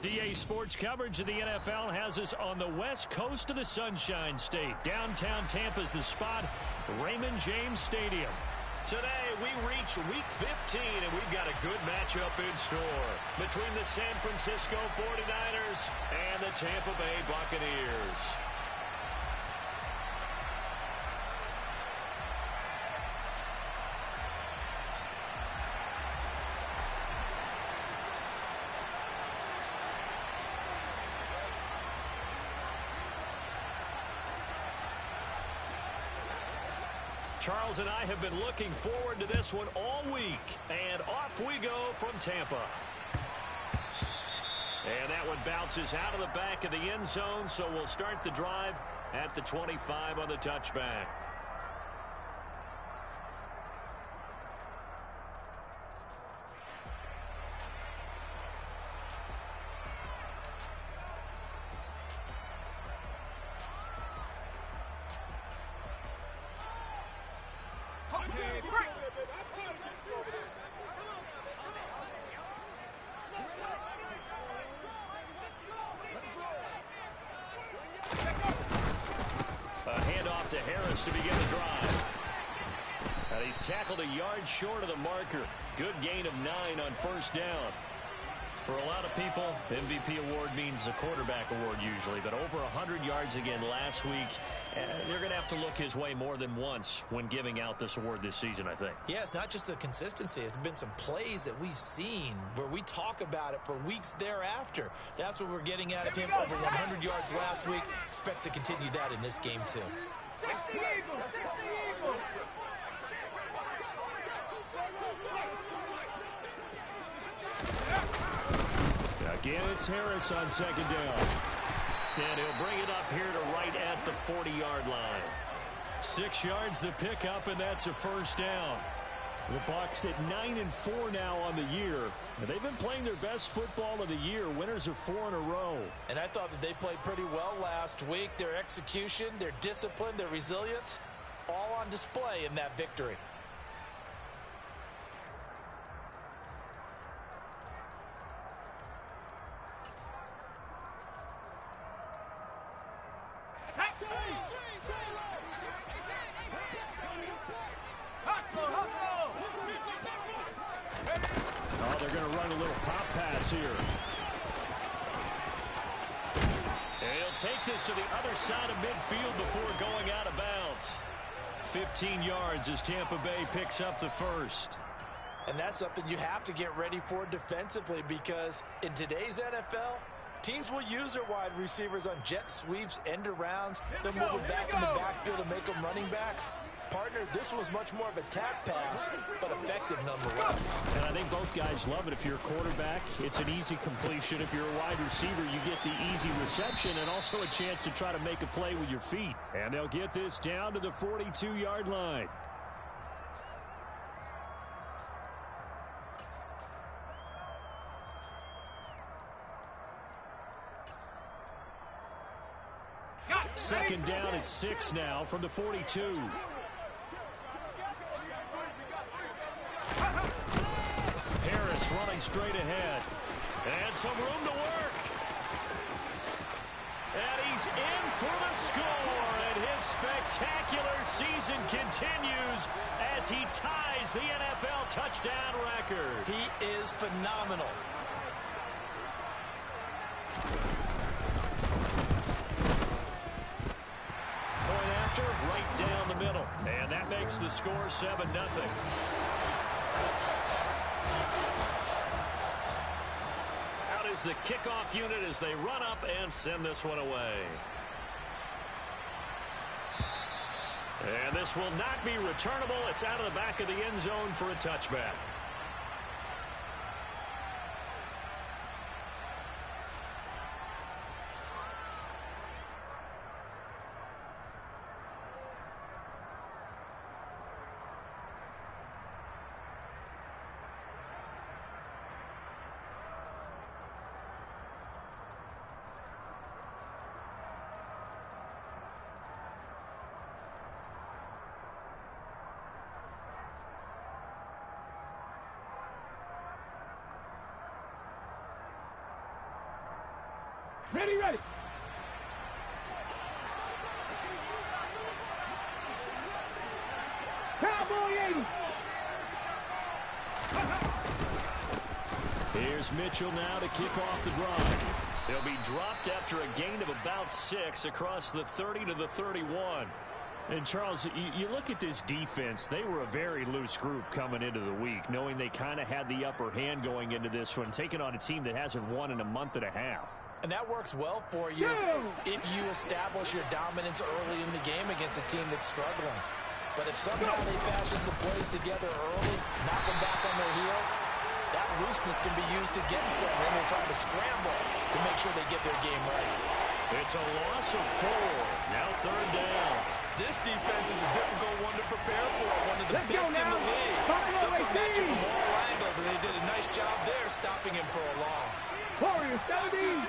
DA Sports coverage of the NFL has us on the west coast of the Sunshine State. Downtown Tampa's the spot, Raymond James Stadium. Today, we reach Week 15, and we've got a good matchup in store between the San Francisco 49ers and the Tampa Bay Buccaneers. Charles and I have been looking forward to this one all week. And off we go from Tampa. And that one bounces out of the back of the end zone, so we'll start the drive at the 25 on the touchback. To Harris to begin the drive. And he's tackled a yard short of the marker. Good gain of 9 on first down. For a lot of people, MVP award means a quarterback award usually, but over 100 yards again last week. They're going to have to look his way more than once when giving out this award this season, I think. Yeah, it's not just the consistency. It's been some plays that we've seen where we talk about it for weeks thereafter. That's what we're getting out of him. Over 100 yards last week. Expects to continue that in this game, too. 60 Eagles! 60 Eagles! Again, it's Harris on second down. And he'll bring it up here to right at the 40-yard line. 6 yards the pickup, and that's a first down. The Bucs at 9-4 now on the year. And they've been playing their best football of the year. Winners of 4 in a row. And I thought that they played pretty well last week. Their execution, their discipline, their resilience, all on display in that victory. They're going to run a little pop pass here. And he'll take this to the other side of midfield before going out of bounds. 15 yards as Tampa Bay picks up the first. And that's something you have to get ready for defensively, because in today's NFL, teams will use their wide receivers on jet sweeps, end arounds. They'll move them back in the backfield and make them running backs. Partner, this was much more of a tap pass, but effective nonetheless. And I think both guys love it. If you're a quarterback, it's an easy completion. If you're a wide receiver, you get the easy reception and also a chance to try to make a play with your feet. And they'll get this down to the 42-yard line. Second down at 6 now from the 42. Harris running straight ahead. And some room to work. And he's in for the score. And his spectacular season continues as he ties the NFL touchdown record. He is phenomenal. Point after, right down the middle. And that makes the score 7-0. Out is the kickoff unit as they run up and send this one away. And this will not be returnable. It's out of the back of the end zone for a touchback. Ready, ready. Cowboy 80. Here's Mitchell now to kick off the drive. He'll be dropped after a gain of about 6 across the 30 to the 31. And, Charles, you look at this defense, they were a very loose group coming into the week, knowing they kind of had the upper hand going into this one, taking on a team that hasn't won in a month and a half. And that works well for you if you establish your dominance early in the game against a team that's struggling. But if somehow they fashion some plays together early, knock them back on their heels, that looseness can be used against them when they're trying to scramble to make sure they get their game right. It's a loss of 4. Now 3rd down. This defense is a difficult one to prepare for, one of the best in the league. They'll come at you from all angles, and they did a nice job there stopping him for a loss. Warriors, 70.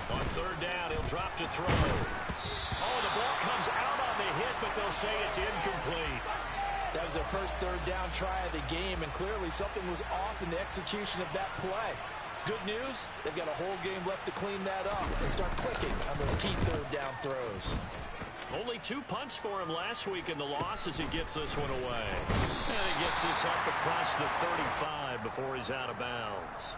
On 3rd down, he'll drop to throw. Oh, the ball comes out on the hit, but they'll say it's incomplete. That was their first 3rd down try of the game, and clearly something was off in the execution of that play. Good news, they've got a whole game left to clean that up and start clicking on those key 3rd down throws. Only 2 punts for him last week in the loss as he gets this one away. And he gets this up across the 35 before he's out of bounds.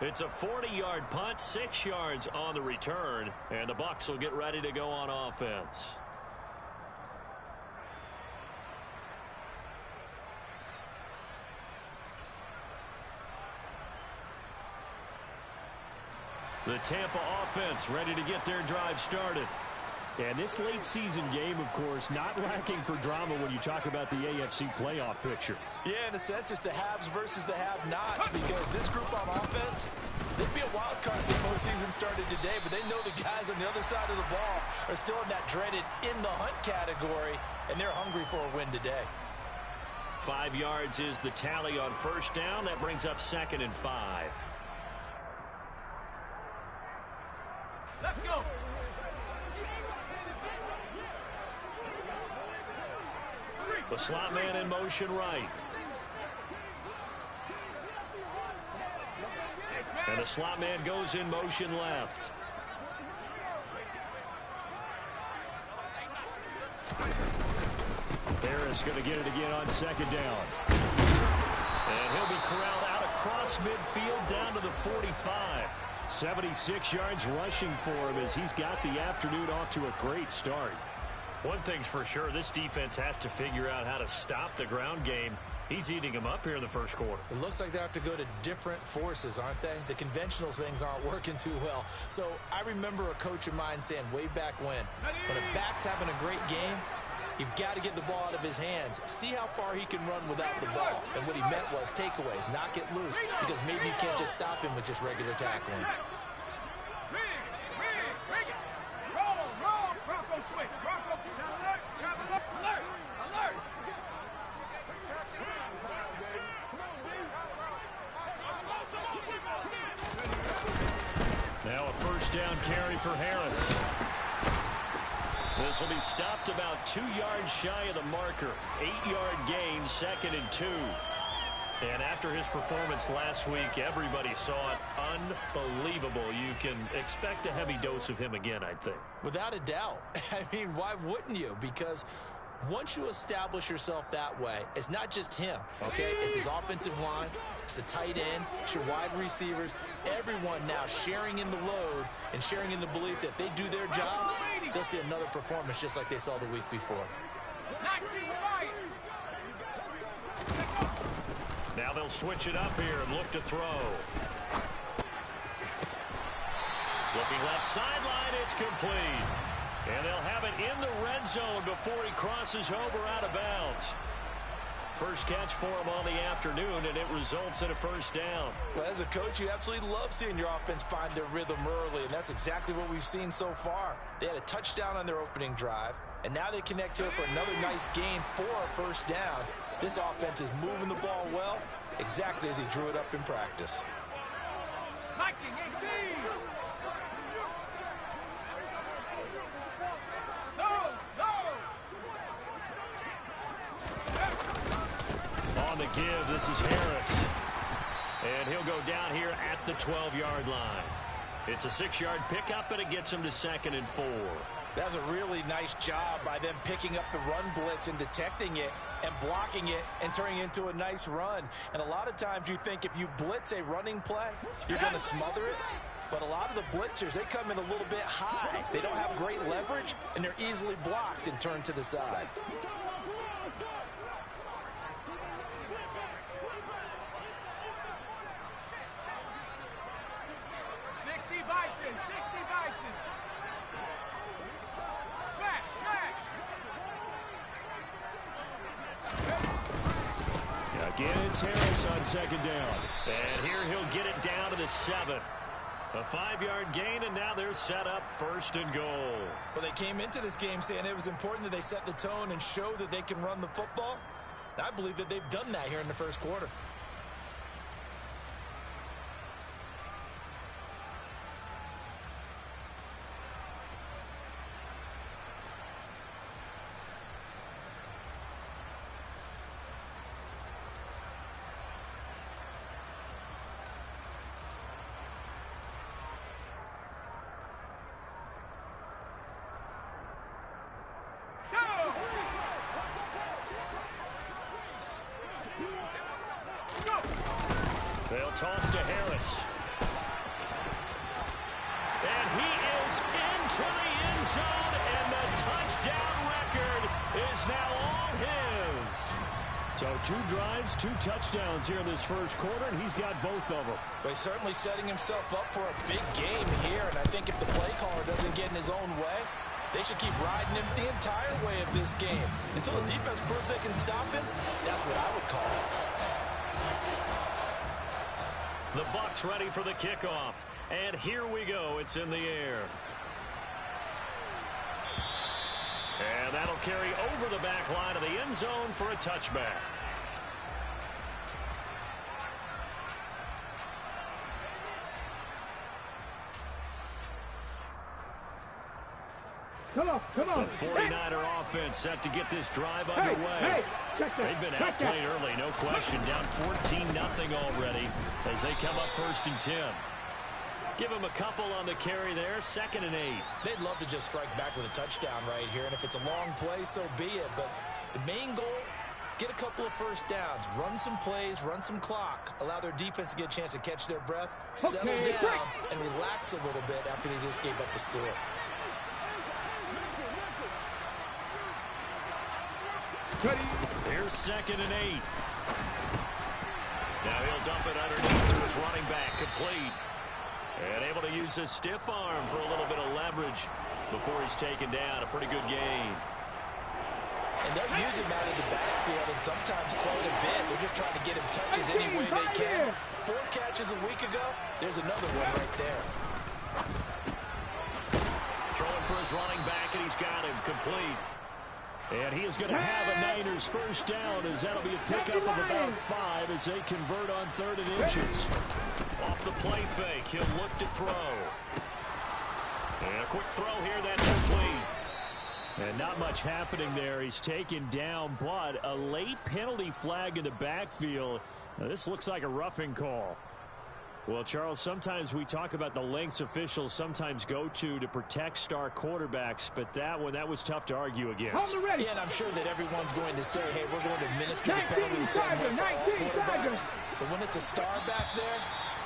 It's a 40-yard punt, 6 yards on the return, and the Bucs will get ready to go on offense. The Tampa offense ready to get their drive started. And this late season game, of course, not lacking for drama when you talk about the AFC playoff picture. Yeah, in a sense, it's the haves versus the have-nots, because this group on offense, they'd be a wild card if the postseason started today, but they know the guys on the other side of the ball are still in that dreaded in-the-hunt category, and they're hungry for a win today. 5 yards is the tally on 1st down. That brings up 2nd and 5. Let's go. The slot man in motion right. And the slot man goes in motion left. Harris going to get it again on 2nd down. And he'll be corralled out across midfield down to the 45. 76 yards rushing for him as he's got the afternoon off to a great start. One thing's for sure, this defense has to figure out how to stop the ground game. He's eating them up here in the 1st quarter. It looks like they have to go to different forces, aren't they? The conventional things aren't working too well. So I remember a coach of mine saying way back when a back's having a great game, you've got to get the ball out of his hands. See how far he can run without the ball. And what he meant was takeaways, knock it loose, because maybe you can't just stop him with just regular tackling. Now a 1st down carry for Harris. This will be stopped about 2 yards shy of the marker. 8-yard gain, 2nd and 2. And after his performance last week, everybody saw it. Unbelievable. You can expect a heavy dose of him again, I think. Without a doubt. I mean, why wouldn't you? Because once you establish yourself that way, it's not just him, okay? It's his offensive line, it's the tight end, it's your wide receivers, everyone now sharing in the load and sharing in the belief that they do their job, they'll see another performance just like they saw the week before. Now they'll switch it up here and look to throw. Looking left sideline, it's complete. And they'll have it in the red zone before he crosses over out of bounds. First catch for him on the afternoon, and it results in a 1st down. Well, as a coach, you absolutely love seeing your offense find their rhythm early, and that's exactly what we've seen so far. They had a touchdown on their opening drive, and now they connect to it for another nice gain for a 1st down. This offense is moving the ball well, exactly as he drew it up in practice. On the give, this is Harris. And he'll go down here at the 12-yard line. It's a 6-yard pickup, and it gets him to 2nd and 4. That's a really nice job by them picking up the run blitz and detecting it and blocking it and turning it into a nice run. And a lot of times you think if you blitz a running play, you're going to smother it. But a lot of the blitzers, they come in a little bit high. They don't have great leverage, and they're easily blocked and turned to the side. Again, it's Harris on 2nd down. And here he'll get it down to the 7. A 5-yard gain, and now they're set up 1st and goal. Well, they came into this game saying it was important that they set the tone and show that they can run the football. And I believe that they've done that here in the first quarter. They'll toss to Harris. And he is into the end zone, and the touchdown record is now all his. So 2 drives, 2 touchdowns here in this first quarter, and he's got both of them. But he's certainly setting himself up for a big game here, and I think if the play caller doesn't get in his own way, they should keep riding him the entire way of this game. Until the defense proves they can stop him, that's what I would call it. The Bucs ready for the kickoff. And here we go. It's in the air. And that'll carry over the back line of the end zone for a touchback. Come on. The 49er offense set to get this drive underway. They've been outplayed early, no question. Down 14-0 already as they come up 1st and 10. Give them a couple on the carry there, 2nd and 8. They'd love to just strike back with a touchdown right here, and if it's a long play, so be it. But the main goal, get a couple of first downs, run some plays, run some clock, allow their defense to get a chance to catch their breath, settle down, and relax a little bit after they just gave up the score. Here's 2nd and 8. Now he'll dump it underneath to his running back, complete. And able to use his stiff arm for a little bit of leverage before he's taken down. A pretty good gain. And they'll use him out of the backfield, and sometimes quite a bit. They're just trying to get him touches any way they can. 4 catches a week ago. There's another one right there. Throwing for his running back, and he's got him complete. And he is going to have a Niners first down, as that'll be a pickup of about 5 as they convert on 3rd and inches. Off the play fake, he'll look to throw. And a quick throw here, that's complete. And not much happening there. He's taken down, but a late penalty flag in the backfield. Now, this looks like a roughing call. Well, Charles, sometimes we talk about the lengths officials sometimes go to protect star quarterbacks, but that was tough to argue against. Yeah, and I'm sure that everyone's going to say, hey, we're going to administer the penalty the same way for all quarterbacks. But when it's a star back there,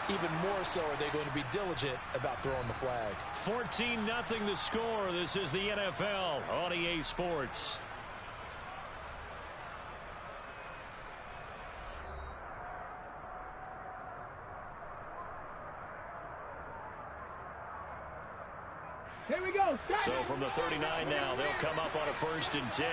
even more so are they going to be diligent about throwing the flag. 14-0 the score. This is the NFL on EA Sports. Here we go. So from the 39 now, they'll come up on a 1st and 10.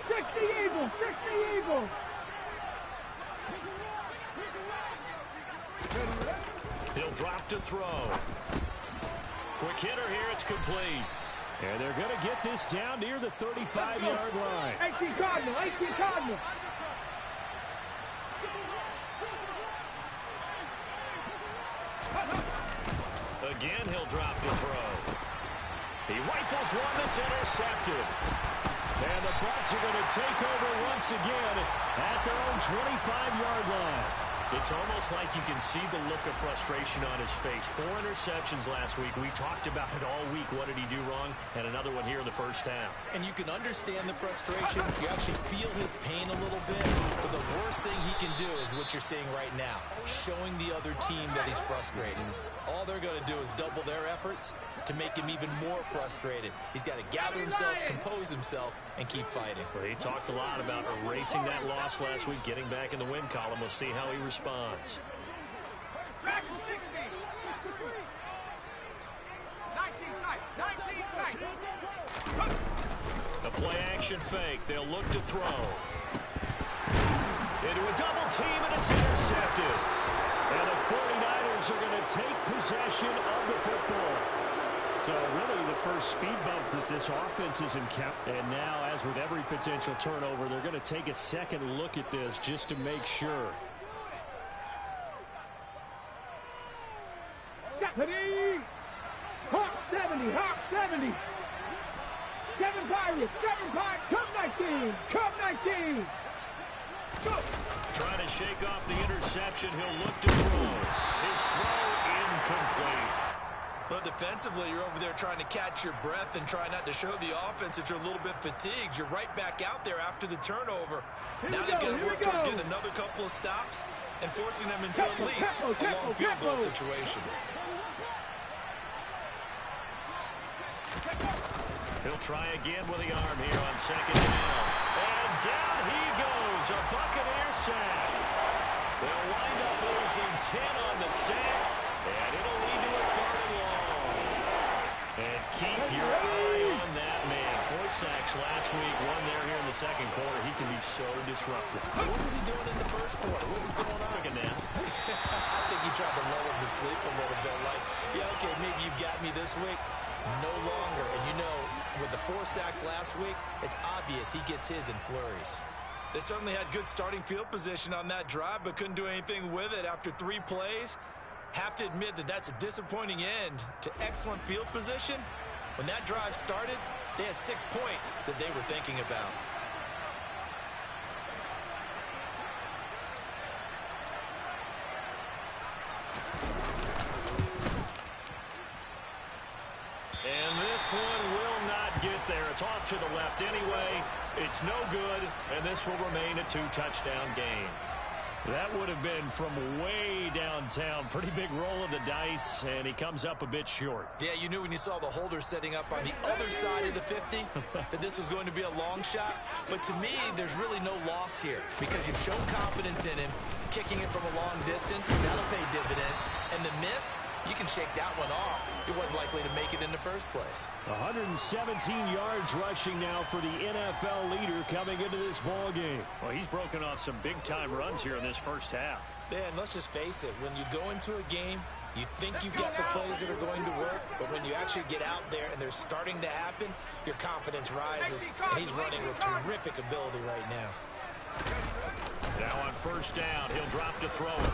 Fix the evil. Fix the evil. He'll drop to throw. Quick hitter here, it's complete. And they're going to get this down near the 35-yard line. 18 Cardinal, 18 Cardinal. drop to throw. He rifles one that's intercepted. And the Bucs are going to take over once again at their own 25-yard line. It's almost like you can see the look of frustration on his face. 4 interceptions last week. We talked about it all week. What did he do wrong? And another one here in the first half. And you can understand the frustration. You actually feel his pain a little bit. But the worst thing he can do is what you're seeing right now, showing the other team that he's frustrated. All they're going to do is double their efforts to make him even more frustrated. He's got to gather himself, compose himself, and keep fighting. Well, he talked a lot about erasing that loss last week, getting back in the win column. We'll see how he responds. Back to 60. 19 tight. 19 tight. The play-action fake. They'll look to throw. Into a double team, and it's intercepted. And the 49ers are going to take possession of the football. So really the first speed bump that this offense has encountered. And now, as with every potential turnover, they're going to take a second look at this just to make sure. Hawk 70, Hawk 70. 7 Pirates, 7 Pirates, Cup 19, Cup 19. Go. Trying to shake off the interception. He'll look to throw. His throw incomplete. But defensively, you're over there trying to catch your breath and try not to show the offense that you're a little bit fatigued. You're right back out there after the turnover. Now they've got to work towards getting another couple of stops and forcing them into at least a long field goal situation. He'll try again with the arm here on second down. And down he goes. A Buccaneer sack. They'll wind up losing 10 on the sack. And it'll lead to a 3rd and long. And keep your eye on that man. 4 sacks last week, 1 there here in the second quarter. He can be so disruptive. So what was he doing in the first quarter? What was going on? Took a nap. I think he tried to lull him to sleep a little bit. Like, yeah, okay, maybe you've got me this week. No longer. And you know, with the 4 sacks last week, it's obvious he gets his in flurries. They certainly had good starting field position on that drive, but couldn't do anything with it after 3 plays. Have to admit that that's a disappointing end to excellent field position. When that drive started, they had 6 points that they were thinking about. And this one will not get there. It's off to the left anyway. It's no good, and this will remain a 2-touchdown game. That would have been from way downtown. Pretty big roll of the dice, and he comes up a bit short. Yeah, you knew when you saw the holder setting up on the other side of the 50 that this was going to be a long shot. But to me, there's really no loss here because you've shown confidence in him, kicking it from a long distance. That'll pay dividends. And the miss, you can shake that one off. He wasn't likely to make it in the first place. 117 yards rushing now for the NFL leader coming into this ball game. Well, he's broken off some big-time runs here in this first half. Yeah, and let's just face it. When you go into a game, you think you've got the plays that are going to work, but when you actually get out there and they're starting to happen, your confidence rises, and he's running with terrific ability right now. Now on first down, he'll drop to throw it.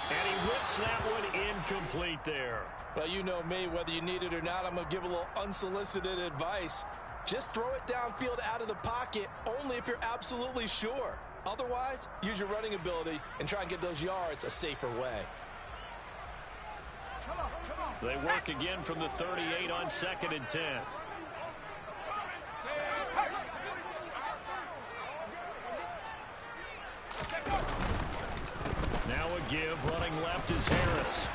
And he whips that one incomplete there. Well, you know me, whether you need it or not, I'm going to give a little unsolicited advice. Just throw it downfield out of the pocket only if you're absolutely sure. Otherwise, use your running ability and try and get those yards a safer way. They work again from the 38 on 2nd and 10. Now a give, running left is Harris.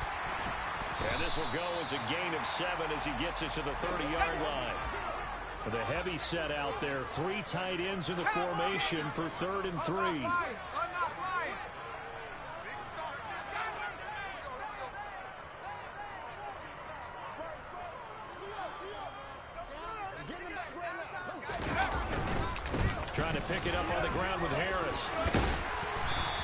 And this will go as a gain of 7 as he gets it to the 30-yard line. With a heavy set out there, 3 tight ends in the formation for 3rd and 3. Trying to pick it up on the ground with Harris.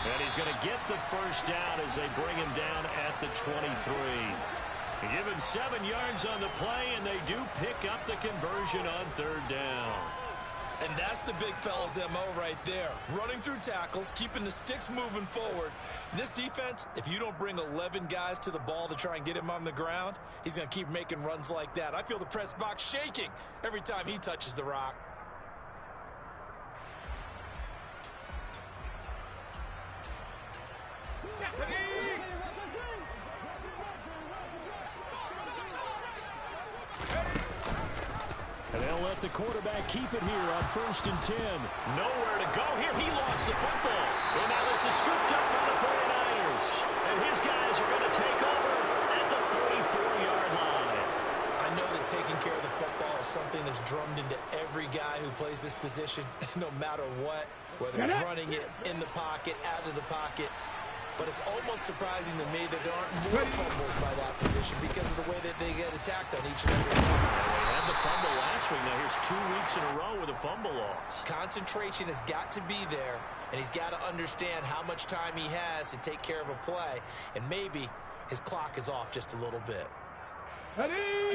And he's going to get the first down as they bring him down at the 23. They give him 7 yards on the play, and they do pick up the conversion on 3rd down. And that's the big fella's MO right there. Running through tackles, keeping the sticks moving forward. This defense, if you don't bring 11 guys to the ball to try and get him on the ground, he's going to keep making runs like that. I feel the press box shaking every time he touches the rock. And they'll let the quarterback keep it here on 1st and 10. Nowhere to go here. He lost the football. And now this is scooped up by the 49ers. And his guys are going to take over at the 44-yard line. I know that taking care of the football is something that's drummed into every guy who plays this position, no matter what, whether he's running it in the pocket, out of the pocket. But it's almost surprising to me that there aren't more fumbles by that position because of the way that they get attacked on each and every one. They had the fumble last week. Now here's 2 weeks in a row with a fumble loss. Concentration has got to be there, and he's got to understand how much time he has to take care of a play, and maybe his clock is off just a little bit.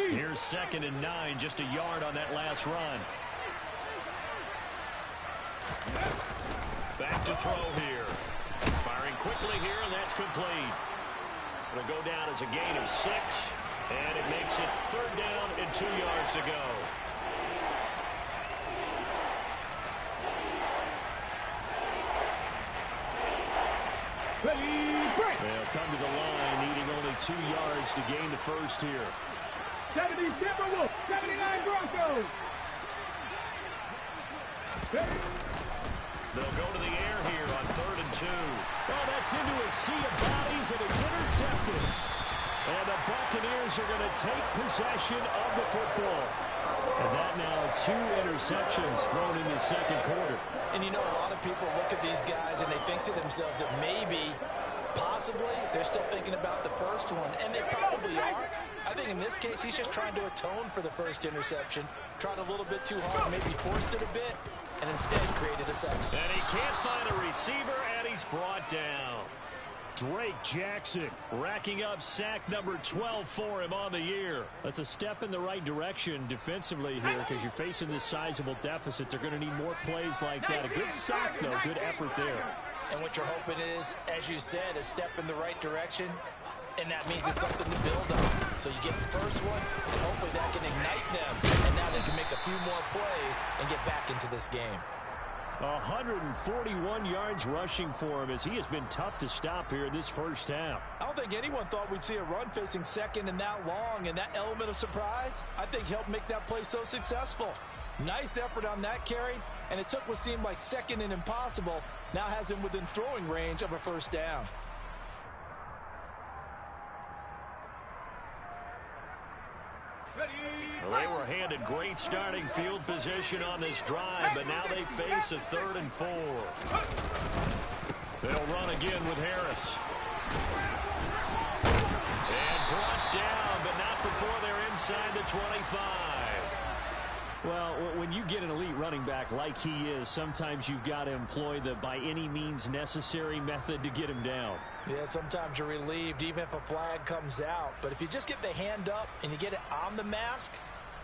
Here's 2nd and 9, just a yard on that last run. Back to throw here. Firing quickly here, and that's complete. It'll go down as a gain of 6, and it makes it 3rd down and 2 yards to go. They'll come to the line, needing only 2 yards to gain the first here. 70 Timberwolves, 79 Broncos. They'll go to the air here on 3rd and 2. Oh, that's into a sea of bodies, and it's intercepted. And the Buccaneers are going to take possession of the football. And that now 2 interceptions thrown in the 2nd quarter. And you know, a lot of people look at these guys and they think to themselves that maybe, possibly, they're still thinking about the first one. And they probably are. I think in this case, he's just trying to atone for the first interception. Tried a little bit too hard, maybe forced it a bit, and instead created a second. And he can't find a receiver, and he's brought down. Drake Jackson racking up sack number 12 for him on the year. That's a step in the right direction defensively here because you're facing this sizable deficit. They're going to need more plays like that. A good sack, though. Good effort there. And what you're hoping is, as you said, a step in the right direction, and that means it's something to build on. So you get the first one, and hopefully that can ignite them, and now they can make a few more plays and get back into this game. 141 yards rushing for him as he has been tough to stop here in this first half. I don't think anyone thought we'd see a run facing second and that long, and that element of surprise, I think, helped make that play so successful. Nice effort on that carry, and it took what seemed like second and impossible, now has him within throwing range of a first down. Well, they were handed great starting field position on this drive, but now they face a 3rd and 4. They'll run again with Harris. And brought down, but not before they're inside the 25. Well, when you get an elite running back like he is, sometimes you've got to employ the by any means necessary method to get him down. Yeah, sometimes you're relieved even if a flag comes out. But if you just get the hand up and you get it on the mask,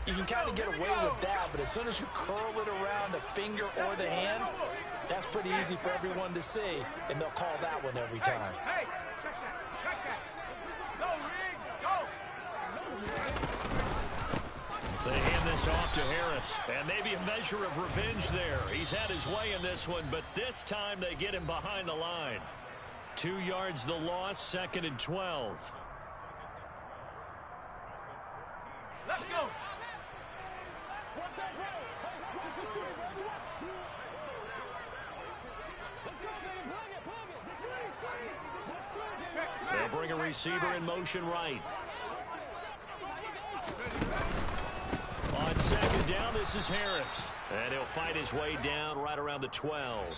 you can kind of get away with that. But as soon as you curl it around a finger or the hand, that's pretty easy for everyone to see. And they'll call that one every time. Hey, check that. Go, Rig, go. They hand this off to Harris. And maybe a measure of revenge there. He's had his way in this one, but this time they get him behind the line. 2 yards the loss, 2nd and 12. Let's go. They'll bring a receiver in motion right. On 2nd down, this is Harris. And he'll fight his way down right around the 12.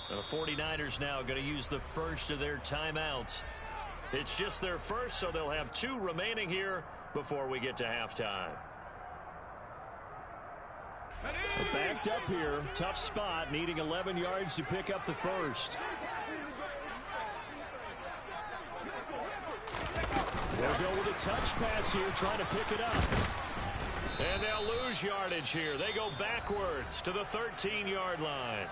The 49ers now going to use the first of their timeouts. It's just their first, so they'll have 2 remaining here before we get to halftime. We're backed up here. Tough spot, needing 11 yards to pick up the first. They'll go with a touch pass here, trying to pick it up. And they'll lose yardage here. They go backwards to the 13-yard line.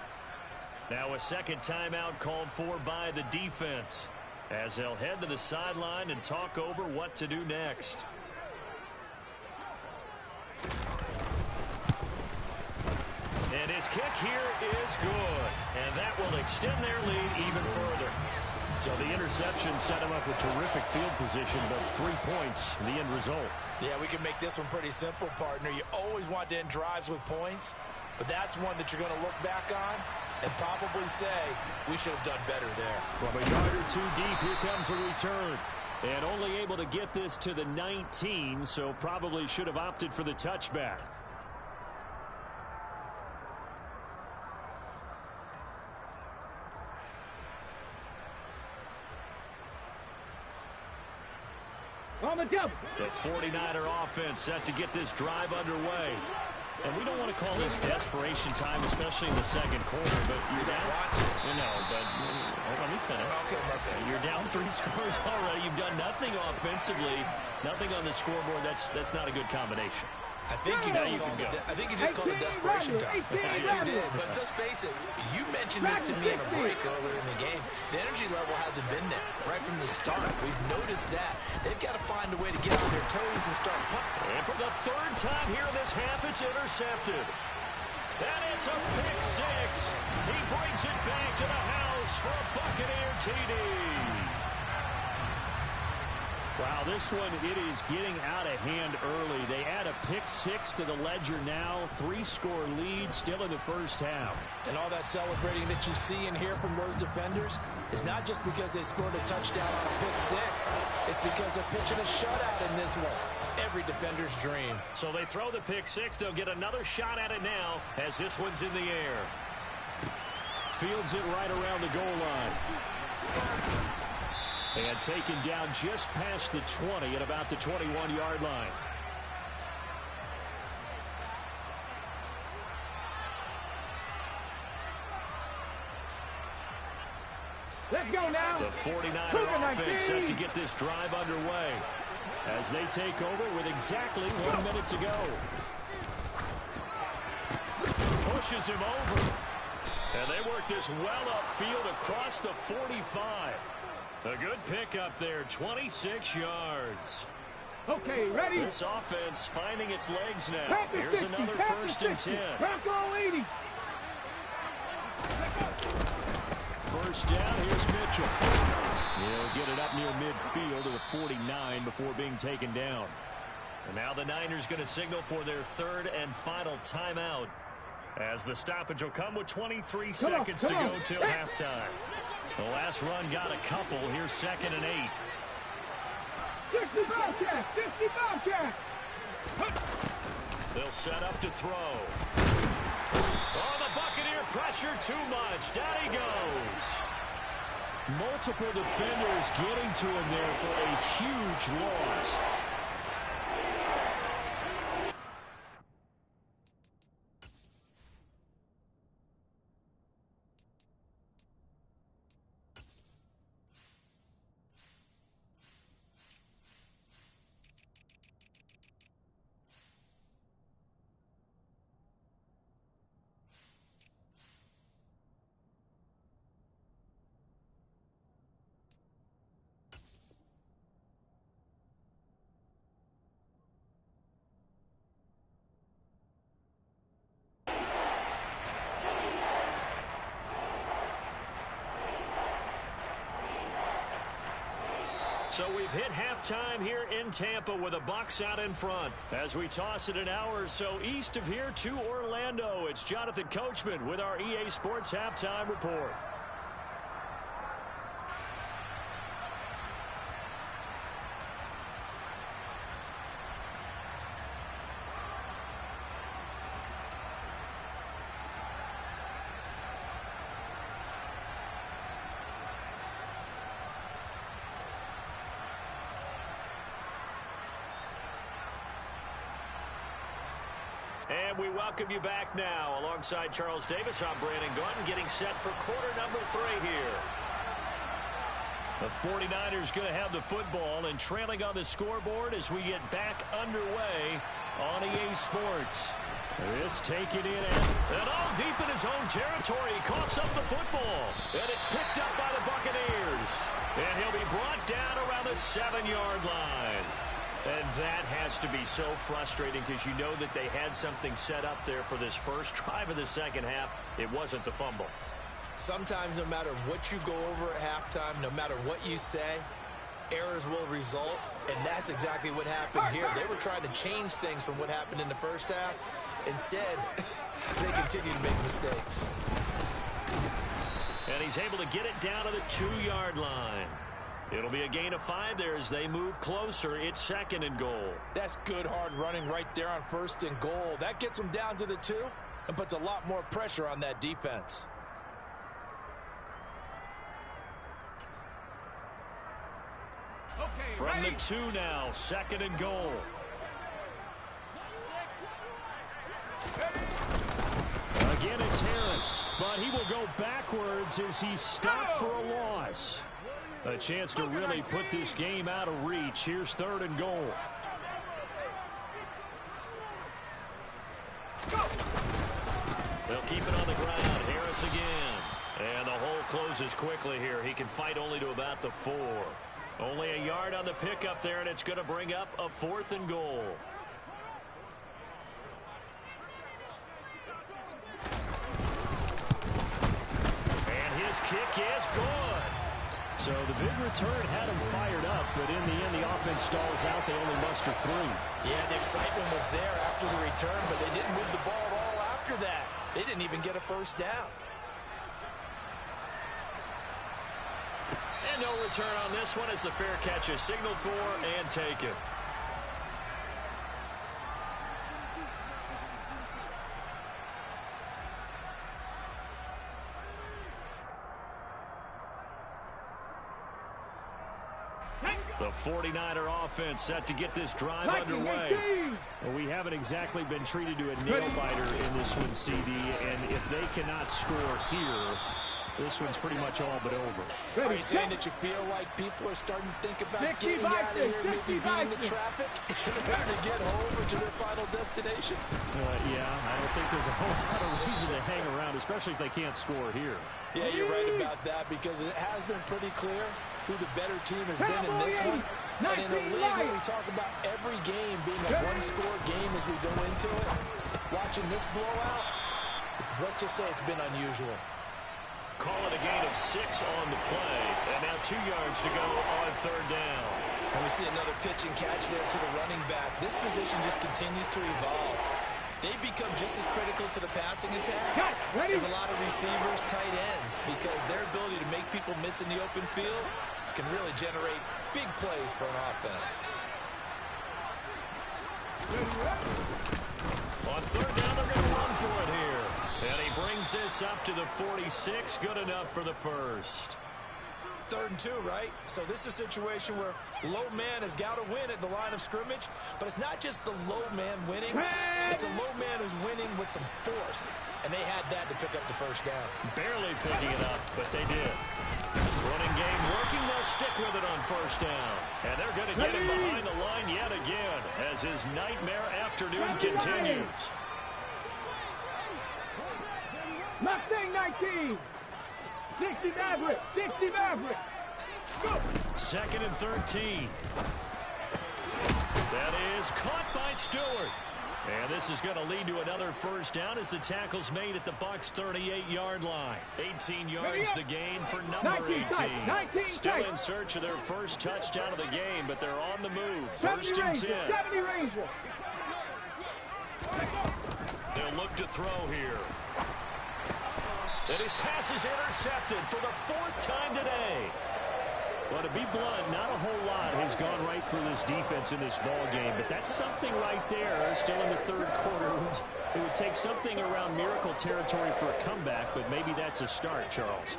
Now a second timeout called for by the defense, as they'll head to the sideline and talk over what to do next. And his kick here is good. And that will extend their lead even further. So the interception set him up with terrific field position, but 3 points, the end result. Yeah, we can make this one pretty simple, partner. You always want to end drives with points, but that's one that you're going to look back on and probably say, we should have done better there. From a yard or two deep, here comes the return. And only able to get this to the 19, so probably should have opted for the touchback. On the jump. The 49er offense set to get this drive underway. And we don't want to call this desperation time, especially in the second quarter, but you're down. You know, but let me finish. Okay. You're down 3 scores already. You've done nothing offensively, nothing on the scoreboard. That's not a good combination. I think you just called it desperation time. I think you did. But let's face it, you mentioned this to me in a break earlier in the game. The energy level hasn't been there right from the start. We've noticed that. They've got to find a way to get on their toes and start punting. And for the third time here in this half, it's intercepted. And it's a pick six. He brings it back to the house for a Buccaneer TD. Wow, this one, it is getting out of hand early. They add a pick six to the ledger now. 3-score lead still in the first half. And all that celebrating that you see and hear from those defenders is not just because they scored a touchdown on a pick six. It's because they're pitching a shutout in this one. Every defender's dream. So they throw the pick six. They'll get another shot at it now as this one's in the air. Fields it right around the goal line. And taken down just past the 20 at about the 21-yard line. Let's go now. The 49er offense set to get this drive underway as they take over with exactly 1 minute to go. Pushes him over. And they work this well upfield across the 45. A good pickup there, 26 yards. Okay, ready? This offense finding its legs now. Here's another 1st and 10. Bronco 80. First down, here's Mitchell. He'll get it up near midfield to the 49 before being taken down. And now the Niners going to signal for their 3rd and final timeout, as the stoppage will come with 23 seconds to go till halftime. The last run got a couple. Here's 2nd and 8. 60 Bobcat! 60 Bobcat! They'll set up to throw. Oh, the Buccaneer pressure too much. Down he goes. Multiple defenders getting to him there for a huge loss. So we've hit halftime here in Tampa with the Bucs out in front. As we toss it an hour or so east of here to Orlando, it's Jonathan Coachman with our EA Sports Halftime Report. And we welcome you back now. Alongside Charles Davis, I'm Brandon Gordon, getting set for quarter number 3 here. The 49ers going to have the football and trailing on the scoreboard as we get back underway on EA Sports. This taken in and all deep in his own territory. He coughs up the football, and it's picked up by the Buccaneers. And he'll be brought down around the 7-yard line. And that has to be so frustrating because you know that they had something set up there for this first drive of the second half. It wasn't the fumble. Sometimes no matter what you go over at halftime, no matter what you say, errors will result, and that's exactly what happened here. They were trying to change things from what happened in the first half. Instead, they continue to make mistakes. And he's able to get it down to the 2-yard line. It'll be a gain of 5 there as they move closer. It's 2nd and goal. That's good hard running right there on 1st and goal. That gets them down to the 2 and puts a lot more pressure on that defense. Okay, From ready? the 2 now, 2nd and goal. Again, it's Harris, but he will go backwards as he's stopped for a loss. A chance to really put this game out of reach. Here's 3rd and goal. They'll keep it on the ground. Harris again. And the hole closes quickly here. He can fight only to about the 4. Only a yard on the pickup there, and it's going to bring up a 4th and goal. And his kick is good. So the big return had him fired up, but in the end, the offense stalls out. They only muster 3. Yeah, the excitement was there after the return, but they didn't move the ball at all after that. They didn't even get a first down. And no return on this one as the fair catch is signaled for and taken. The 49er offense set to get this drive underway. Well, we haven't exactly been treated to a nail-biter in this one, CD, and if they cannot score here, this one's pretty much all but over. Are you saying that you feel like people are starting to think about getting out of here, maybe beating the traffic in order to get home or to their final destination? Yeah, I don't think there's a whole lot of reason to hang around, especially if they can't score here. Yeah, you're right about that because it has been pretty clear who the better team has been in this one. And in a league where we talk about every game being a one-score game as we go into it, watching this blowout, let's just say it's been unusual. Call it a gain of 6 on the play. And now 2 yards to go on 3rd down. And we see another pitch and catch there to the running back. This position just continues to evolve. They become just as critical to the passing attack as a lot of receivers, tight ends, because their ability to make people miss in the open field can really generate big plays for an offense. On 3rd down, they're going to run for it here. And he brings this up to the 46. Good enough for the first. 3rd and 2, right? So this is a situation where low man has got to win at the line of scrimmage, but it's not just the low man winning. It's the low man who's winning with some force, and they had that to pick up the first down. Barely picking it up, but they did. Running game working. They'll stick with it on 1st down. And they're going to get him behind the line yet again as his nightmare afternoon continues. Mustang 19. 60 Maverick. 60 Maverick. Go. 2nd and 13. That is caught by Stewart. And this is going to lead to another first down as the tackle's made at the Bucs 38-yard line. 18 yards the gain for number 18. Still in search of their first touchdown of the game, but they're on the move. 1st and 10. 70 Ranger. They'll look to throw here. And his pass is intercepted for the 4th time today. Well, to be blunt, not a whole lot has gone right for this defense in this ball game, but that's something right there. Still in the 3rd quarter. It would take something around miracle territory for a comeback, but maybe that's a start, Charles.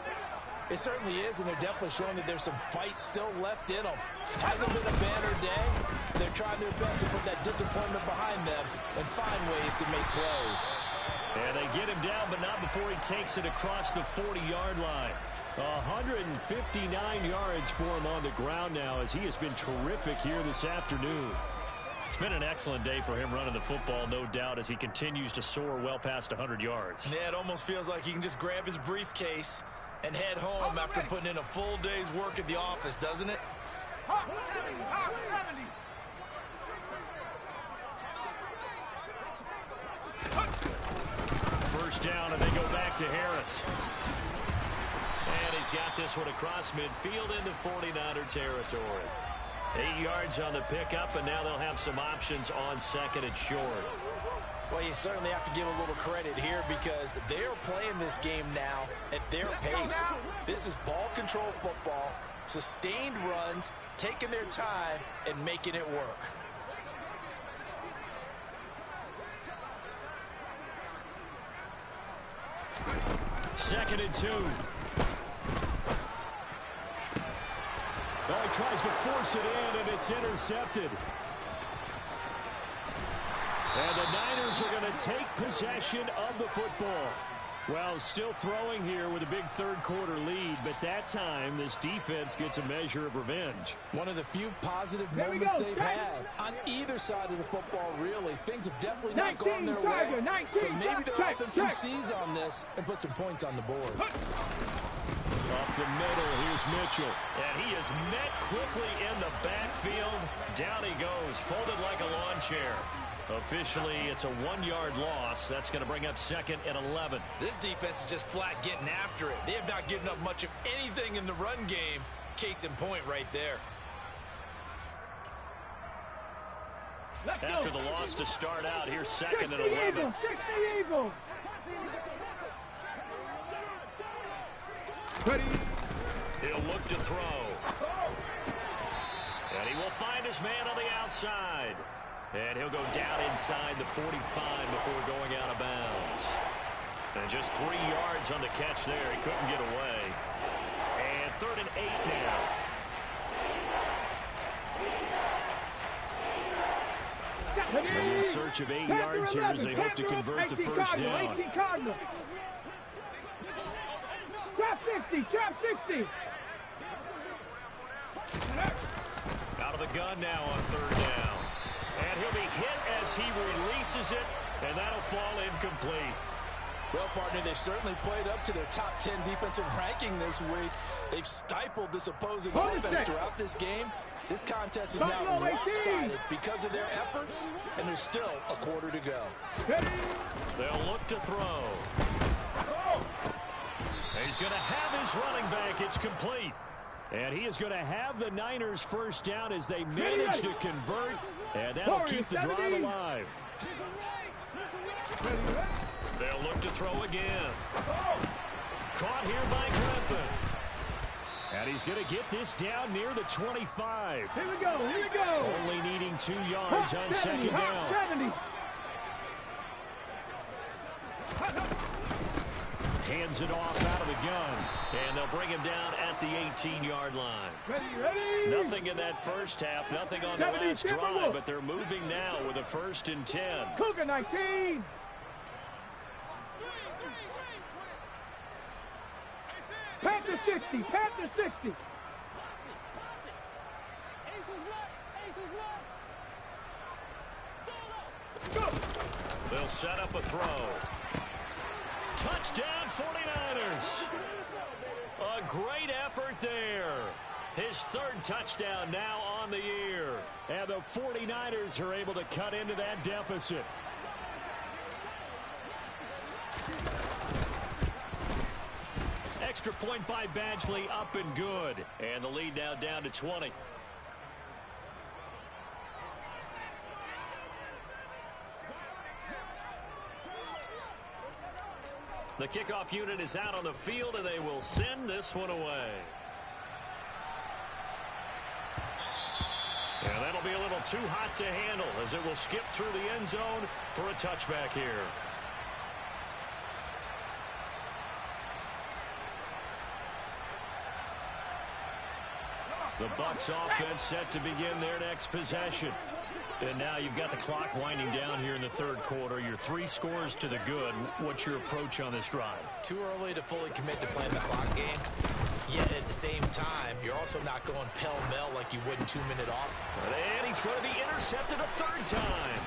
It certainly is, and they're definitely showing that there's some fight still left in them. Hasn't been a banner day. They're trying their best to put that disappointment behind them and find ways to make plays. And they get him down, but not before he takes it across the 40-yard line. 159 yards for him on the ground now as he has been terrific here this afternoon. It's been an excellent day for him running the football, no doubt, as he continues to soar well past 100 yards. Yeah, it almost feels like he can just grab his briefcase and head home after putting in a full day's work at the office, doesn't it? First down, and they go back to Harris. And he's got this one across midfield into 49er territory. 8 yards on the pickup, and now they'll have some options on second and short. Well, you certainly have to give a little credit here because they're playing this game now at their pace. This is ball control football, sustained runs, taking their time, and making it work. Second and 2. Well, he tries to force it in, and it's intercepted. And the Niners are going to take possession of the football. Well, still throwing here with a big third-quarter lead, but that time this defense gets a measure of revenge. One of the few positive moments they've had on either side of the football, really. Things have definitely not gone their way, but maybe their offense can seize on this and put some points on the board. Up the middle, here's Mitchell. And he is met quickly in the backfield. Down he goes, folded like a lawn chair. Officially, it's a 1-yard loss. That's going to bring up second and 11. This defense is just flat getting after it. They have not given up much of anything in the run game. Case in point right there. After the loss to start out, here's second and 11. He'll look to throw. And he will find his man on the outside. And he'll go down inside the 45 before going out of bounds. And just 3 yards on the catch there. He couldn't get away. And third and 8 now. And in search of 8 yards here as they hope to convert the first down. Trap 60, trap 60. Out of the gun now on third down. And he'll be hit as he releases it, and that'll fall incomplete. Well, partner, they've certainly played up to their top 10 defensive ranking this week. They've stifled this opposing offense throughout this game. This contest is now lopsided because of their efforts, and there's still a quarter to go. They'll look to throw. He's going to have his running back. It's complete. And he is going to have the Niners first down as they manage to convert, and that'll keep the drive alive. They'll look to throw again. Caught here by Griffin. And he's going to get this down near the 25. Here we go, here we go. Only needing 2 yards on second down. 70. Hands it off out of the gun. And they'll bring him down at the 18-yard line. Ready. Nothing in that first half, nothing on the last drive, but they're moving now with a 1st and 10. Cougar 19. Panther 60, Panther 60. They'll set up a throw. Touchdown 49ers. A great effort there. His 3rd touchdown now on the year. And the 49ers are able to cut into that deficit. Extra point by Badgley, up and good. And the lead now down to 20. The kickoff unit is out on the field, and they will send this one away. And that'll be a little too hot to handle as it will skip through the end zone for a touchback here. The Bucs offense set to begin their next possession. And now you've got the clock winding down here in the 3rd quarter. You're 3 scores to the good. What's your approach on this drive? Too early to fully commit to playing the clock game. Yet at the same time, you're also not going pell-mell like you would in 2-minute off. And he's going to be intercepted a third time.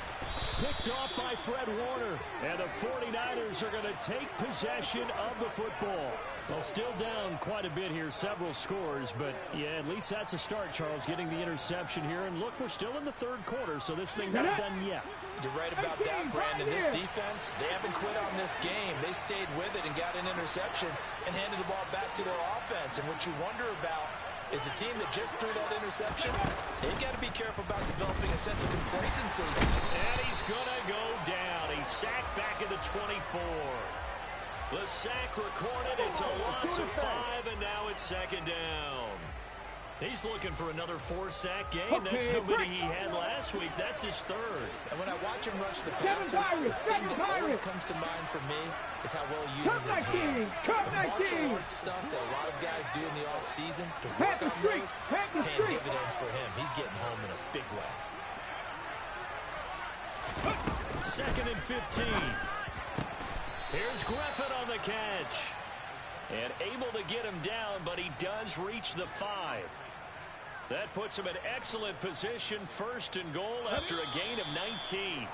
Picked off by Fred Warner. And the 49ers are going to take possession of the football. Well, still down quite a bit here, several scores. But, yeah, at least that's a start, Charles, getting the interception here. And, look, we're still in the third quarter, so this thing not done yet. You're right about that, Brandon. This defense, they haven't quit on this game. They stayed with it and got an interception and handed the ball back to their offense. And what you wonder about is the team that just threw that interception, they've got to be careful about developing a sense of complacency. And he's going to go down. He's sacked back at the 24. The sack recorded. It's a loss of 5, and now it's second down. He's looking for another 4-sack game. That's how many he had last week. That's his third. And when I watch him rush the passer, the thing that always comes to mind for me is how well he uses his hands. The martial arts stuff that a lot of guys do in the offseason to work on those, paying dividends for him. He's getting home in a big way. 2nd and 15. Here's Griffin on the catch. And able to get him down, but he does reach the 5. That puts him in excellent position, 1st and goal after a gain of 19.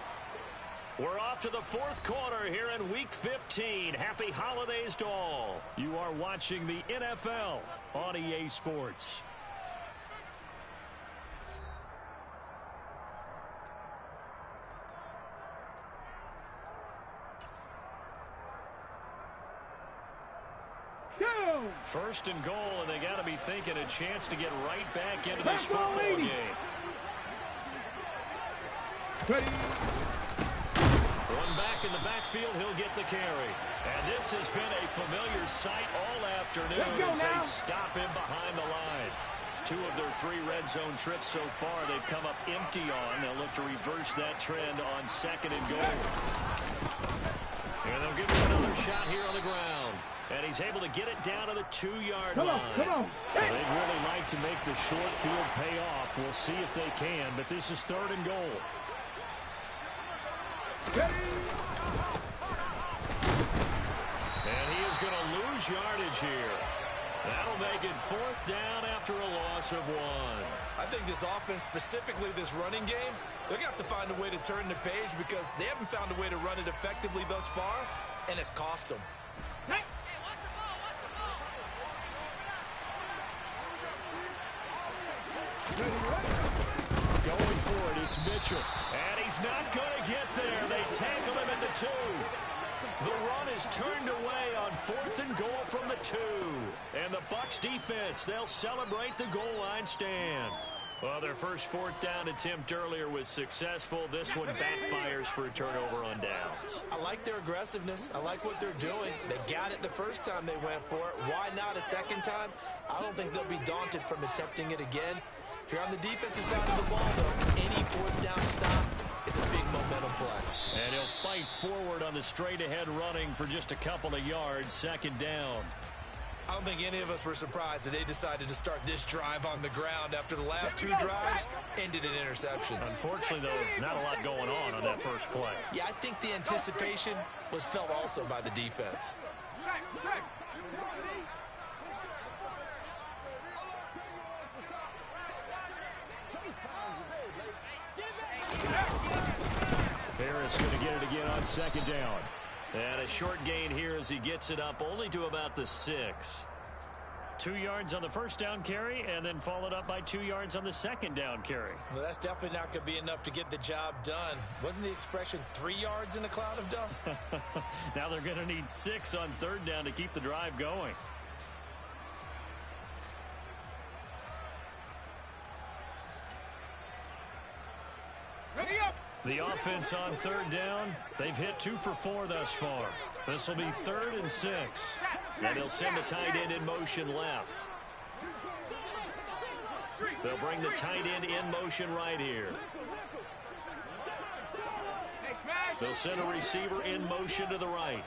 We're off to the 4th quarter here in Week 15. Happy holidays to all. You are watching the NFL on EA Sports. First and goal, and they got to be thinking a chance to get right back into this football game. One back in the backfield, he'll get the carry. And this has been a familiar sight all afternoon as they stop him behind the line. 2 of their 3 red zone trips so far they've come up empty on. They'll look to reverse that trend on 2nd and goal. And they'll give him another shot here on the ground. And he's able to get it down to the 2-yard line. Come on. Well, they'd really like to make the short field pay off. We'll see if they can, but this is 3rd and goal. And he is going to lose yardage here. That'll make it 4th down after a loss of 1. I think this offense, specifically this running game, they're going to have to find a way to turn the page because they haven't found a way to run it effectively thus far, and it's cost them. Going for it, it's Mitchell. And he's not going to get there. They tackle him at the 2. The run is turned away on 4th and goal from the 2. And the Bucs defense, they'll celebrate the goal line stand. Well, their first 4th down attempt earlier was successful. This one backfires for a turnover on downs. I like their aggressiveness. I like what they're doing. They got it the first time they went for it. Why not a second time? I don't think they'll be daunted from attempting it again. If you're on the defensive side of the ball, though, any 4th down stop is a big momentum play. And he'll fight forward on the straight-ahead running for just a couple of yards, 2nd down. I don't think any of us were surprised that they decided to start this drive on the ground after the last 2 drives ended in interceptions. Unfortunately, though, not a lot going on that first play. Yeah, I think the anticipation was felt also by the defense. Harris going to get it again on 2nd down. And a short gain here as he gets it up only to about the 6. 2 yards on the first down carry and then followed up by 2 yards on the 2nd down carry. Well, that's definitely not going to be enough to get the job done. Wasn't the expression 3 yards in a cloud of dust? Now they're going to need 6 on 3rd down to keep the drive going. The offense on 3rd down, they've hit 2 for 4 thus far. This will be 3rd and 6. And they'll send the tight end in motion left. They'll bring the tight end in motion right here. They'll send a receiver in motion to the right.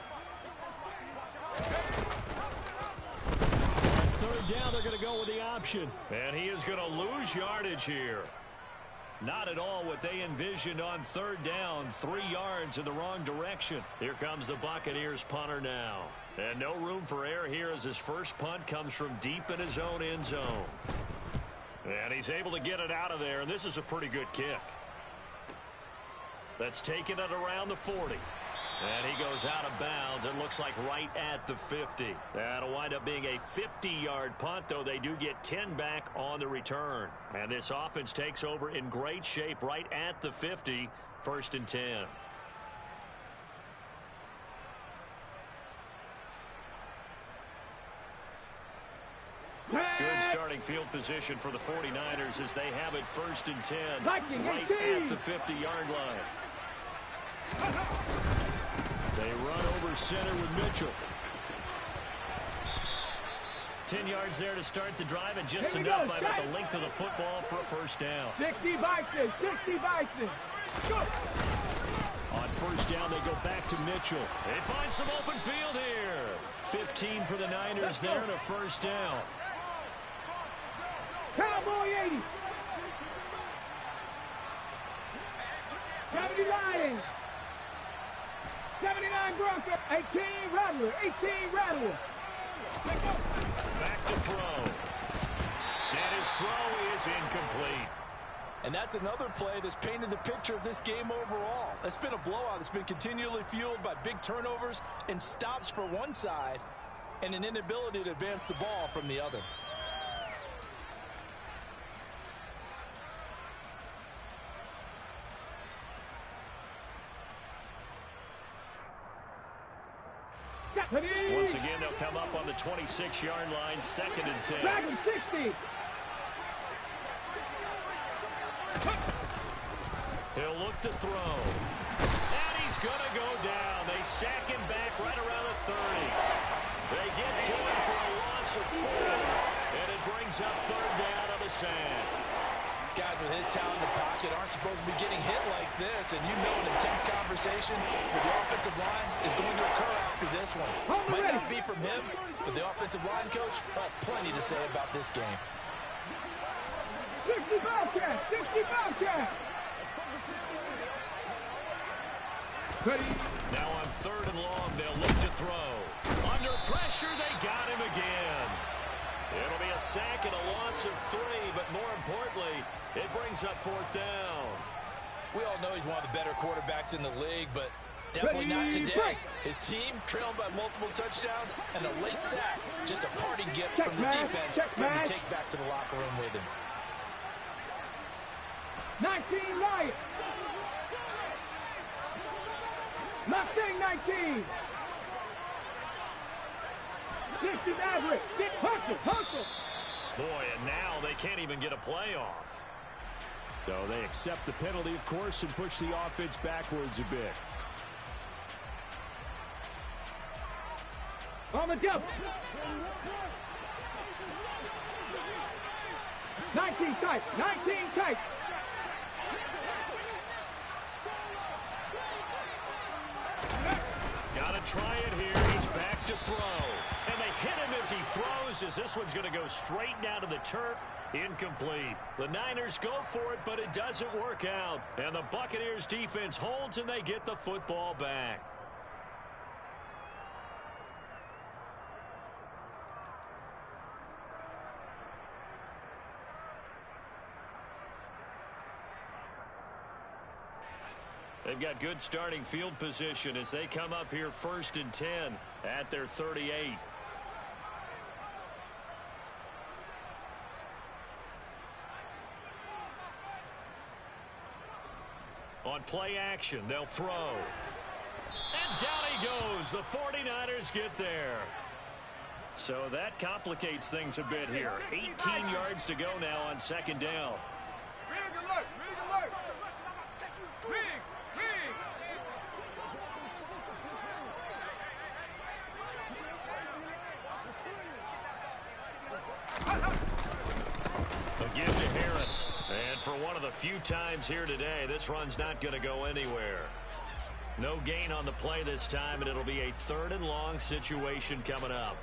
On 3rd down, they're going to go with the option. And he is going to lose yardage here. Not at all what they envisioned on third down. 3 yards in the wrong direction. Here comes the Buccaneers punter now. And no room for error here as his first punt comes from deep in his own end zone. And he's able to get it out of there, and this is a pretty good kick. That's taken it around the 40. And he goes out of bounds. It looks like right at the 50. That'll wind up being a 50-yard punt, though they do get 10 back on the return. And this offense takes over in great shape right at the 50, 1st and 10. Good starting field position for the 49ers as they have it 1st and 10 right at the 50-yard line. They run over center with Mitchell. 10 yards there to start the drive, and just enough by about the length of the football for a first down. 60 Bison, 60 Bison. Go. On first down, they go back to Mitchell. They find some open field here. 15 for the Niners there and a first down. Cowboy 80. 70 Lions. 79 Broncos. 18 Rattler. 18 Rattler. Back to throw. And his throw is incomplete. And that's another play that's painted the picture of this game overall. It's been a blowout. It's been continually fueled by big turnovers and stops for one side and an inability to advance the ball from the other. Once again, they'll come up on the 26-yard line, 2nd and 10. Dragon 60. He'll look to throw. And he's going to go down. They sack him back right around the 30. They get to him for a loss of 4. And it brings up 3rd down on the sack. Guys with his talent in the pocket aren't supposed to be getting hit like this, and you know an intense conversation with the offensive line is going to occur after this one. Might not be from him, but the offensive line coach had plenty to say about this game. 60 Bobcat, 60 Bobcat. Now on 3rd and long, they'll look to throw. Under pressure, they got him again. It'll be a sack and a loss of 3, but more importantly, it brings up 4th down. We all know he's one of the better quarterbacks in the league, but definitely not today. His team trailed by multiple touchdowns and a late sack. Just a parting gift from the defense for him to take back to the locker room with him. 19 Lions. Mustang 19. 60 Maverick. Hustle. Boy, and now they can't even get a play off. So they accept the penalty, of course, and push the offense backwards a bit. On the jump. 19 tight. 19 tight. Gotta try it here. He's back to throw. And they hit him as he throws, as this one's going to go straight down to the turf. Incomplete. The Niners go for it, but it doesn't work out. And the Buccaneers defense holds, and they get the football back. They've got good starting field position as they come up here 1st and 10 at their 38. On play action, they'll throw. And down he goes. The 49ers get there. So that complicates things a bit here. 18 yards to go now on 2nd down. Big alert. A give to Harris. And for one of the few times here today, this run's not going to go anywhere. No gain on the play this time, and it'll be a 3rd and long situation coming up.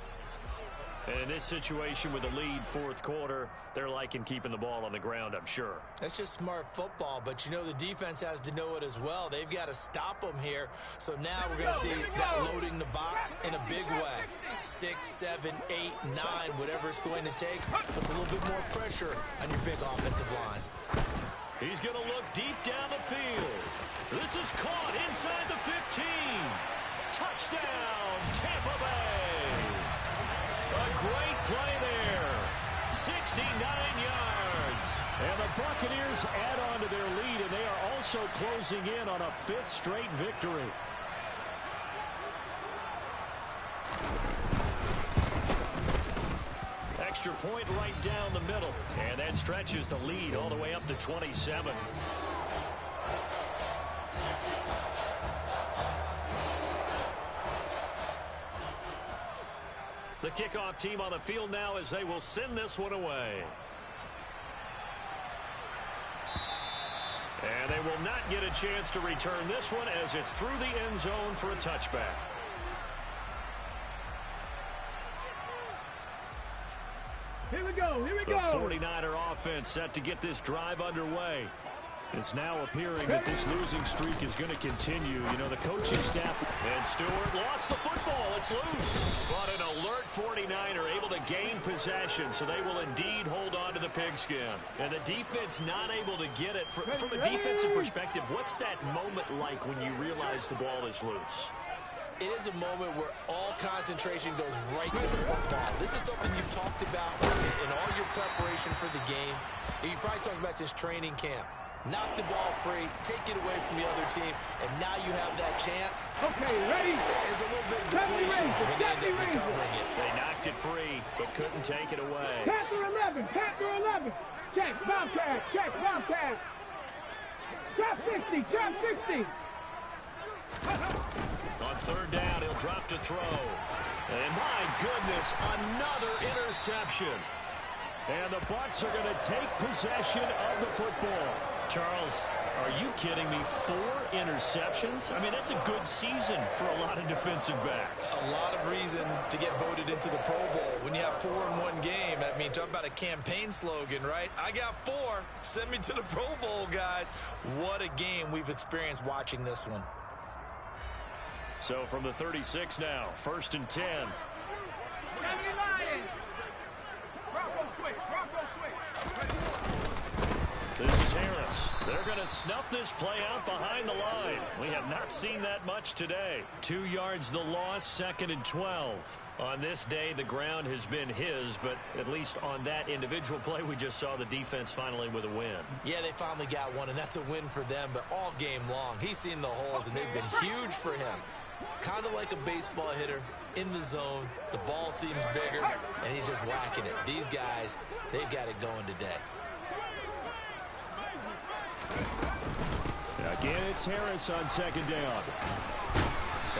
And in this situation with the lead fourth quarter, they're liking keeping the ball on the ground, I'm sure. That's just smart football, but you know the defense has to know it as well. They've got to stop them here. So now we're going to see that loading the box in a big way. 6, 7, 8, 9, whatever it's going to take, puts a little bit more pressure on your big offensive line. He's going to look deep down the field. This is caught inside the 15. Touchdown, Tampa Bay. A great play there. 69 yards. And the Buccaneers add on to their lead, and they are also closing in on a 5th straight victory. Extra point right down the middle. And that stretches the lead all the way up to 27. The kickoff team on the field now as they will send this one away. And they will not get a chance to return this one as it's through the end zone for a touchback. Here we go, here we The go. 49er offense set to get this drive underway. It's now appearing that this losing streak is going to continue. You know, the coaching staff. And Stewart lost the football. It's loose. But an alert 49er able to gain possession, so they will indeed hold on to the pigskin. And the defense not able to get it. From a defensive perspective, what's that moment like when you realize the ball is loose? It is a moment where all concentration goes right to the football. This is something you've talked about in all your preparation for the game. You probably talked about since training camp. Knock the ball free, take it away from the other team, and now you have that chance. Okay, ready? There's a little bit of deflation when they end up recovering it. They knocked it free, but couldn't take it away. Panther 11, Panther 11. Check, Bobcat, check, Bobcat. Drop 60, drop 60. On third down, he'll drop to throw. And my goodness, another interception. And the Bucs are going to take possession of the football. Charles, are you kidding me? 4 interceptions? I mean, that's a good season for a lot of defensive backs. A lot of reason to get voted into the Pro Bowl. When you have 4 in one game, I mean, talk about a campaign slogan, right? I got 4. Send me to the Pro Bowl, guys. What a game we've experienced watching this one. So from the 36 now, 1st and 10. 70 Lions. Bronco switch, Bronco switch. This is Harris. They're going to snuff this play out behind the line. We have not seen that much today. 2 yards the loss, 2nd and 12. On this day, the ground has been his, but at least on that individual play, we just saw the defense finally with a win. Yeah, they finally got one, and that's a win for them, but all game long, he's seen the holes, and they've been huge for him. Kind of like a baseball hitter in the zone. The ball seems bigger, and he's just whacking it. These guys, they've got it going today. Again, it's Harris on 2nd down.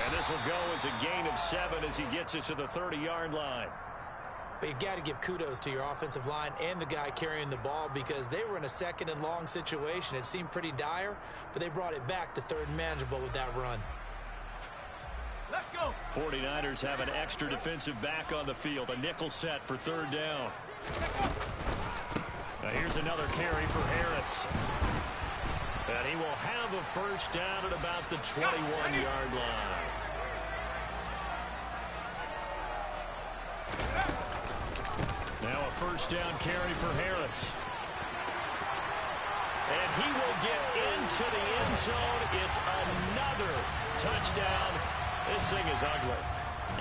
And this will go as a gain of 7 as he gets it to the 30-yard line. But you got to give kudos to your offensive line and the guy carrying the ball because they were in a 2nd and long situation. It seemed pretty dire, but they brought it back to 3rd and manageable with that run. Let's go. 49ers have an extra defensive back on the field. A nickel set for 3rd down. Now here's another carry for Harris. And he will have a 1st down at about the 21-yard line. Now a 1st down carry for Harris. And he will get into the end zone. It's another touchdown. This thing is ugly.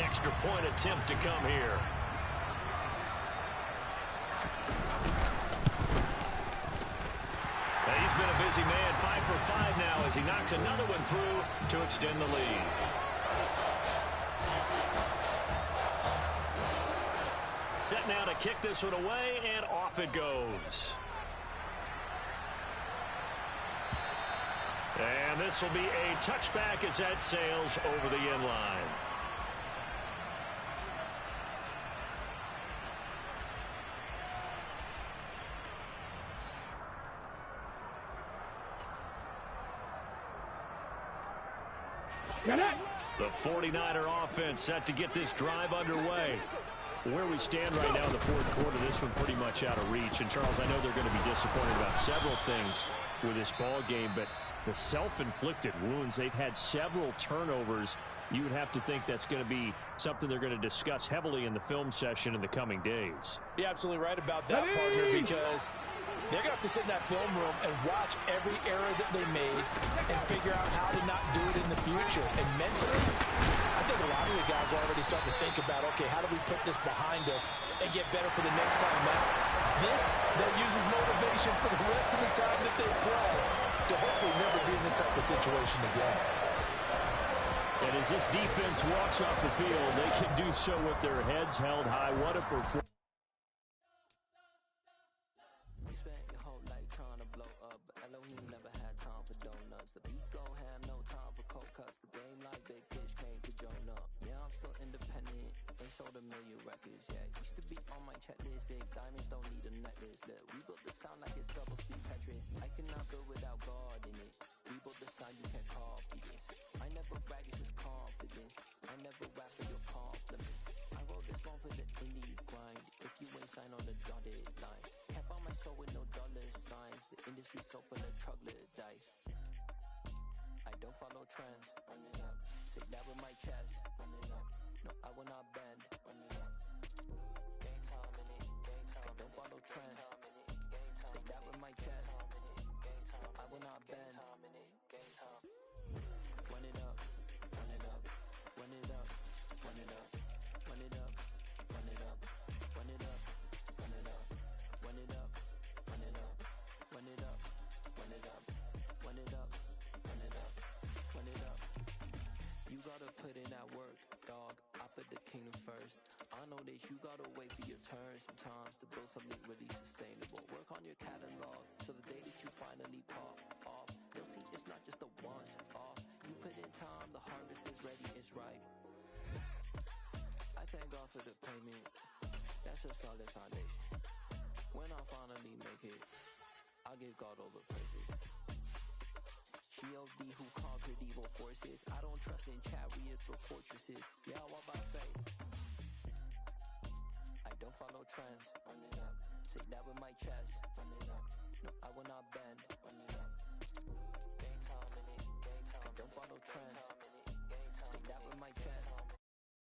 Extra point attempt to come here. He's been a busy man, 5 for 5 now as he knocks another one through to extend the lead. Set now to kick this one away, and off it goes. And this will be a touchback as that sails over the end line. The 49er offense set to get this drive underway. Where we stand right now in the fourth quarter, this one pretty much out of reach. And, Charles, I know they're going to be disappointed about several things with this ball game, but the self-inflicted wounds, they've had several turnovers. You would have to think that's going to be something they're going to discuss heavily in the film session in the coming days. You're absolutely right about that, partner, because they're going to have to sit in that film room and watch every error that they made and figure out how to not do it in the future. And mentally, I think a lot of the guys are already starting to think about, okay, how do we put this behind us and get better for the next time out? This, that uses motivation for the rest of the time that they play to hopefully never be in this type of situation again. And as this defense walks off the field, they can do so with their heads held high. What a performance. You gotta wait for your turn sometimes to build something really sustainable. Work on your catalog so the day that you finally pop off, they'll see it's not just a once off. You put in time, the harvest is ready, it's ripe. I thank God for the payment, that's a solid foundation. When I finally make it, I give God all the praises. GOD who conquered evil forces. I don't trust in chariots or fortresses. Yeah, I walk by faith. Don't follow trends, run it up. Say that with my chest, run it up. No, I will not bend.